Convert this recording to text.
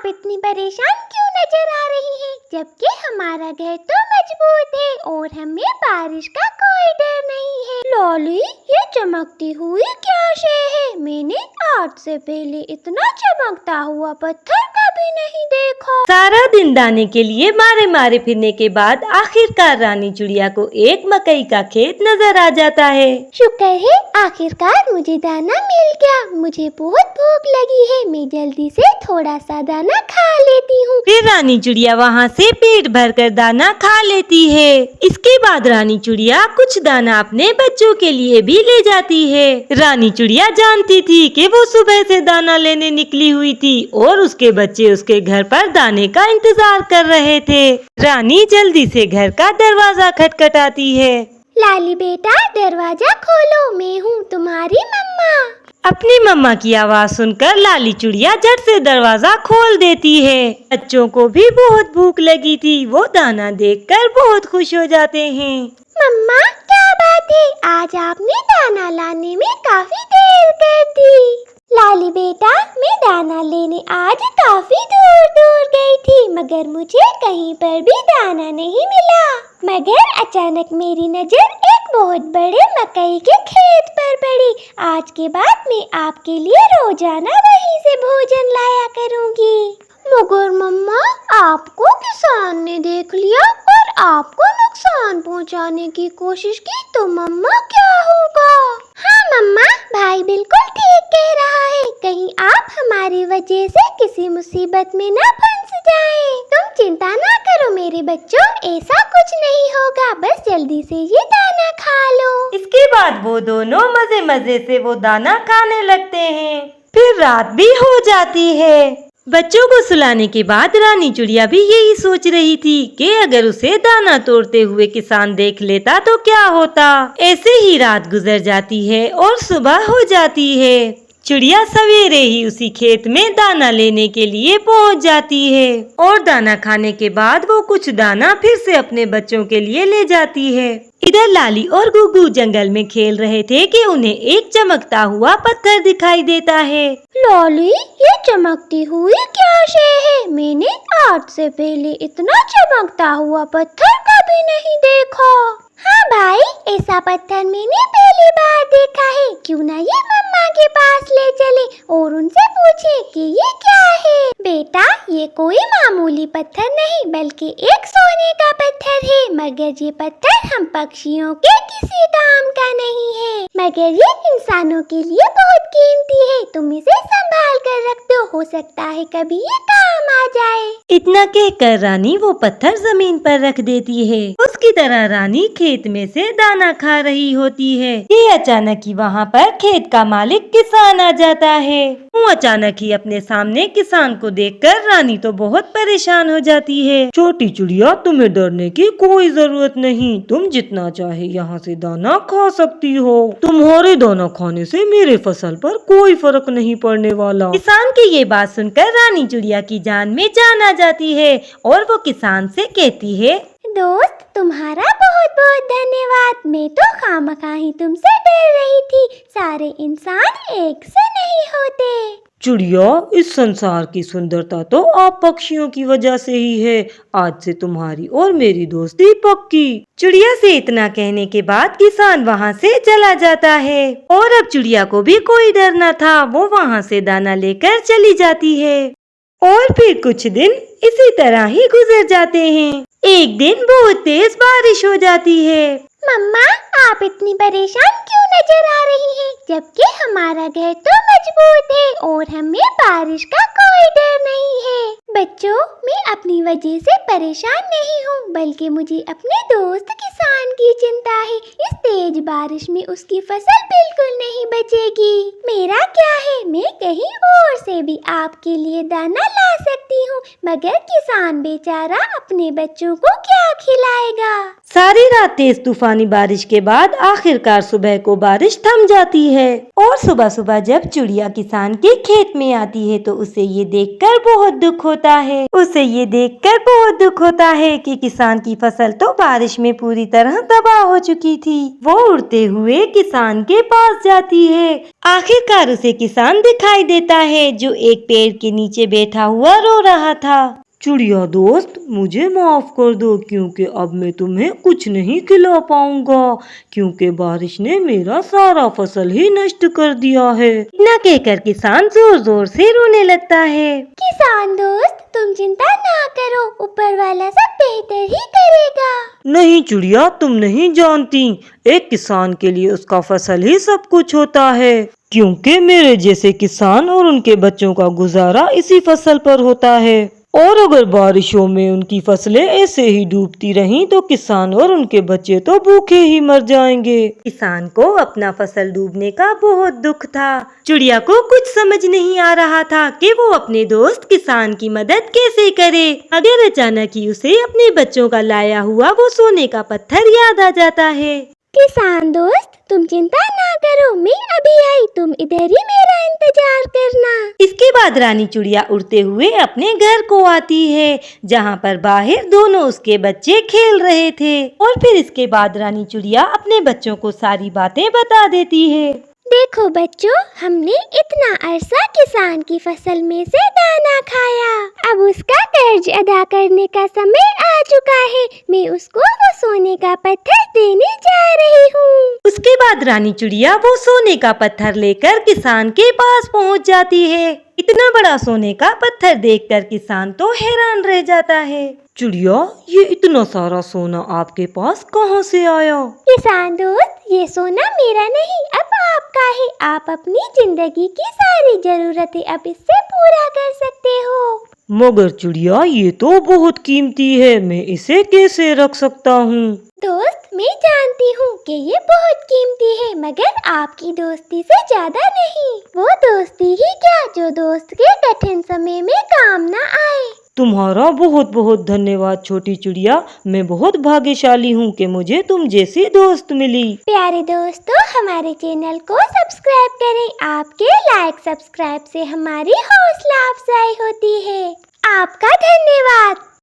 इतनी परेशान क्यों नजर आ रही हैं? जबकि हमारा घर तो मजबूत है और हमें बारिश का कोई डर नहीं है। लॉली, ये चमकती हुई क्या शय है? मैंने आज से पहले इतना चमकता हुआ पत्थर कभी नहीं देखा। सारा दिन दाने के लिए मारे मारे फिरने के बाद आखिरकार रानी चिड़िया को एक मकई का खेत नजर आ जाता है। शुक्र है आखिरकार मुझे दाना मिल गया। मुझे बहुत भूख लगी है, मैं जल्दी से थोड़ा सा दाना खा लेती हूँ। फिर रानी चिड़िया वहाँ से पेट भरकर दाना खा लेती है। इसके बाद रानी चिड़िया कुछ दाना अपने बच्चों के लिए भी ले जाती है। रानी चिड़िया जानती थी कि वो सुबह से दाना लेने निकली हुई थी और उसके बच्चे उसके घर पर दाने का इंतजार कर रहे थे। रानी जल्दी से घर का दरवाजा खटखटाती है। लाली बेटा, दरवाजा खोलो, मैं हूँ तुम्हारी मम्मा। अपनी मम्मा की आवाज सुनकर लाली चिड़िया झट से दरवाजा खोल देती है। बच्चों को भी बहुत भूख लगी थी, वो दाना देखकर बहुत खुश हो जाते हैं। मम्मा, क्या बात है? आज आपने दाना लाने में काफी देर कर दी। लाली बेटा, मैं दाना लेने आज काफी दूर दूर गई थी, मगर मुझे कहीं पर भी दाना नहीं मिला। मगर अचानक मेरी नजर एक बहुत बड़े मकई के खेत पर पड़ी। आज के बाद मैं आपके लिए रोजाना वहीं से भोजन लाया करूंगी। मगर मम्मा, आपको किसान ने देख लिया और आपको नुकसान पहुंचाने की कोशिश की तो मम्मा क्या होगा? हाँ मम्मा, भाई बिल्कुल ठीक कह रहा है। कहीं आप हमारी वजह से किसी मुसीबत में न फंस जाएं। तुम चिंता ना करो मेरे बच्चों, ऐसा कुछ नहीं होगा। बस जल्दी से ये दाना खा लो। इसके बाद वो दोनों मजे मजे से वो दाना खाने लगते हैं। फिर रात भी हो जाती है। बच्चों को सुलाने के बाद रानी चिड़िया भी यही सोच रही थी कि अगर उसे दाना तोड़ते हुए किसान देख लेता तो क्या होता। ऐसे ही रात गुजर जाती है और सुबह हो जाती है। चिड़िया सवेरे ही उसी खेत में दाना लेने के लिए पहुंच जाती है और दाना खाने के बाद वो कुछ दाना फिर से अपने बच्चों के लिए ले जाती है। इधर लाली और गुग्गू जंगल में खेल रहे थे कि उन्हें एक चमकता हुआ पत्थर दिखाई देता है। लॉली, ये चमकती हुई क्या शय है? मैंने आज से पहले इतना चमकता हुआ पत्थर कभी नहीं देखा। हाँ भाई, ऐसा पत्थर मैंने पहली बार देखा है। क्यों ना ये मम्मा के पास ले चले और उनसे पूछे कि ये क्या है। बेटा, ये कोई मामूली पत्थर नहीं बल्कि एक सोने का पत्थर है। मगर ये पत्थर हम पक्षियों के किसी काम का नहीं है, मगर ये इंसानों के लिए बहुत कीमती है। तुम इसे संभाल कर रख दो, हो सकता है कभी ये काम आ जाए। इतना कहकर रानी वो पत्थर जमीन पर रख देती है। उसकी तरह रानी खेत में से दाना खा रही होती है कि अचानक ही वहाँ पर खेत का मालिक किसान आ जाता है। वो अचानक ही अपने सामने किसान को देखकर रानी तो बहुत परेशान हो जाती है। छोटी चिड़िया, तुम्हें डरने की कोई जरूरत नहीं, तुम जितना चाहे यहाँ से दाना खा सकती हो। तुम्हारे दाना खाने से मेरे फसल पर कोई फर्क नहीं पड़ने वाला। किसान की ये बात सुनकर रानी चिड़िया की जान में जान आ जाती है और वो किसान से कहती है, दोस्त, तुम्हारा बहुत बहुत धन्यवाद। मैं तो खामखा ही तुमसे डर रही थी। सारे इंसान एक से नहीं होते। चिड़िया, इस संसार की सुंदरता तो आप पक्षियों की वजह से ही है। आज से तुम्हारी और मेरी दोस्ती पक्की। चिड़िया से इतना कहने के बाद किसान वहाँ से चला जाता है और अब चिड़िया को भी कोई डर न था। वो वहाँ से दाना लेकर चली जाती है और फिर कुछ दिन इसी तरह ही गुजर जाते हैं। एक दिन बहुत तेज बारिश हो जाती है। मम्मा, आप इतनी परेशान क्यों नजर आ रही हैं? जबकि हमारा घर तो मजबूत है और हमें बारिश का कोई डर नहीं है। बच्चों, मैं अपनी वजह से परेशान नहीं हूँ, बल्कि मुझे अपने दोस्त किसान की चिंता है। इस तेज बारिश में उसकी फसल बिल्कुल नहीं बचेगी। मेरा क्या है, मैं कहीं और से भी आपके लिए दाना ला सकती हूँ, मगर किसान बेचारा अपने बच्चों को क्या खिलाएगा। सारी रात तेज तूफानी बारिश के बाद आखिरकार सुबह को बारिश थम जाती है और सुबह सुबह जब चिड़िया किसान के खेत में आती है तो उसे ये देखकर बहुत दुख होता होता है। उसे ये देखकर बहुत दुख होता है कि किसान की फसल तो बारिश में पूरी तरह तबाह हो चुकी थी। वो उड़ते हुए किसान के पास जाती है। आखिरकार उसे किसान दिखाई देता है जो एक पेड़ के नीचे बैठा हुआ रो रहा था। चिड़िया दोस्त, मुझे माफ कर दो क्योंकि अब मैं तुम्हें कुछ नहीं खिला पाऊंगा क्योंकि बारिश ने मेरा सारा फसल ही नष्ट कर दिया है। इतना कहकर किसान जोर जोर से रोने लगता है। किसान दोस्त, तुम चिंता ना करो, ऊपर वाला सब बेहतर ही करेगा। नहीं चिड़िया, तुम नहीं जानती, एक किसान के लिए उसका फसल ही सब कुछ होता है क्योंकि मेरे जैसे किसान और उनके बच्चों का गुजारा इसी फसल पर होता है। और अगर बारिशों में उनकी फसलें ऐसे ही डूबती रहीं तो किसान और उनके बच्चे तो भूखे ही मर जाएंगे। किसान को अपना फसल डूबने का बहुत दुख था। चिड़िया को कुछ समझ नहीं आ रहा था कि वो अपने दोस्त किसान की मदद कैसे करे। अगर अचानक ही उसे अपने बच्चों का लाया हुआ वो सोने का पत्थर याद आ जाता है। किसान दोस्त, तुम चिंता ना करो, मैं अभी आई, तुम इधर ही मेरा इंतजार करना। इसके बाद रानी चिड़िया उड़ते हुए अपने घर को आती है जहाँ पर बाहर दोनों उसके बच्चे खेल रहे थे। और फिर इसके बाद रानी चिड़िया अपने बच्चों को सारी बातें बता देती है। देखो बच्चों, हमने इतना अरसा किसान की फसल में से दाना खाया, अब उसका कर्ज अदा करने का समय आ चुका है। मैं उसको वो सोने का पत्थर देने जा रही हूँ। उसके बाद रानी चिड़िया वो सोने का पत्थर लेकर किसान के पास पहुँच जाती है। इतना बड़ा सोने का पत्थर देखकर किसान तो हैरान रह जाता है। चिड़िया, ये इतना सारा सोना आपके पास कहाँ से आया? किसान दोस्त, ये सोना मेरा नहीं, अब आपका है। आप अपनी जिंदगी की सारी जरूरतें अब इससे पूरा कर सकते हो। मगर चिड़िया, ये तो बहुत कीमती है, मैं इसे कैसे रख सकता हूँ? दोस्त, मैं जानती हूँ कि ये बहुत कीमती है, मगर आपकी दोस्ती से ज्यादा नहीं। वो दोस्ती ही क्या जो दोस्त के कठिन समय में काम ना आए। तुम्हारा बहुत बहुत धन्यवाद छोटी चिड़िया, मैं बहुत भाग्यशाली हूँ कि मुझे तुम जैसी दोस्त मिली। प्यारे दोस्तों, हमारे चैनल को सब्सक्राइब करें। आपके लाइक सब्सक्राइब से हमारी हौसला अफजाई होती है। आपका धन्यवाद।